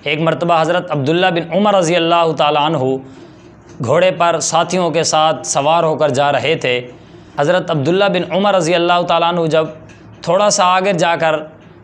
ایک مرتبہ حضرت عبداللہ بن عمر رضی اللہ تعالیٰ عنہ گھوڑے پر ساتھیوں کے ساتھ سوار ہو کر جا رہے تھے۔ حضرت عبداللہ بن عمر رضی اللہ تعالیٰ عنہ جب تھوڑا سا آگے جا کر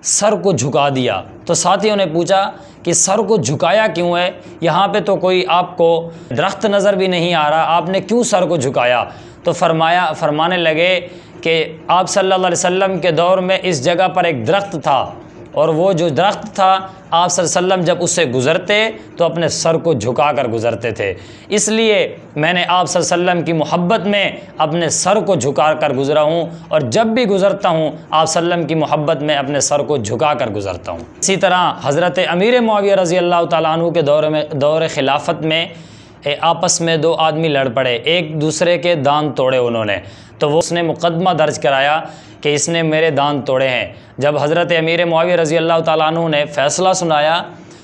سر کو جھکا دیا تو ساتھیوں نے پوچھا کہ سر کو جھکایا کیوں ہے؟ یہاں پہ تو کوئی آپ کو درخت نظر بھی نہیں آ رہا، آپ نے کیوں سر کو جھکایا؟ تو فرمانے لگے کہ آپ صلی اللہ علیہ وسلم کے دور میں اس جگہ پر ایک درخت تھا، اور وہ جو درخت تھا آپ صلی اللہ علیہ وسلم جب اس سے گزرتے تو اپنے سر کو جھکا کر گزرتے تھے، اس لیے میں نے آپ صلی اللہ علیہ وسلم کی محبت میں اپنے سر کو جھکا کر گزرا ہوں، اور جب بھی گزرتا ہوں آپ صلی اللہ علیہ وسلم کی محبت میں اپنے سر کو جھکا کر گزرتا ہوں۔ اسی طرح حضرت امیر معاویہ رضی اللہ تعالیٰ عنہ کے دور خلافت میں آپس میں دو آدمی لڑ پڑے، ایک دوسرے کے دانت توڑے انہوں نے، تو اس نے مقدمہ درج کرایا کہ اس نے میرے دانت توڑے ہیں۔ جب حضرت امیر معاویہ رضی اللہ تعالیٰ عنہ نے فیصلہ سنایا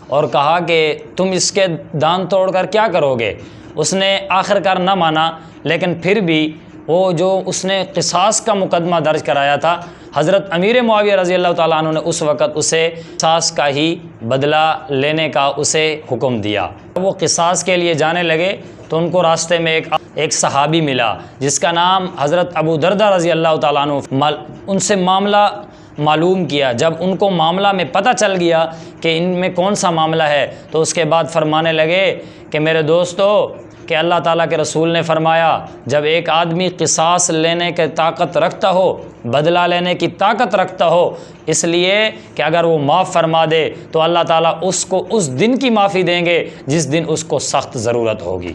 اور کہا کہ تم اس کے دانت توڑ کر کیا کرو گے، اس نے آخرکار نہ مانا، لیکن پھر بھی وہ جو اس نے قصاص کا مقدمہ درج کرایا تھا، حضرت امیر معاویہ رضی اللہ تعالیٰ عنہ نے اس وقت اسے قصاص کا ہی بدلہ لینے کا اسے حکم دیا۔ وہ قصاص کے لیے جانے لگے تو ان کو راستے میں ایک صحابی ملا جس کا نام حضرت ابو دردہ رضی اللہ تعالیٰ عنہ، ان سے معاملہ معلوم کیا۔ جب ان کو معاملہ میں پتہ چل گیا کہ ان میں کون سا معاملہ ہے تو اس کے بعد فرمانے لگے کہ میرے دوستو، کہ اللہ تعالیٰ کے رسول نے فرمایا جب ایک آدمی قصاص لینے کی طاقت رکھتا ہو، بدلہ لینے کی طاقت رکھتا ہو، اس لیے کہ اگر وہ معاف فرما دے تو اللہ تعالیٰ اس کو اس دن کی معافی دیں گے جس دن اس کو سخت ضرورت ہوگی۔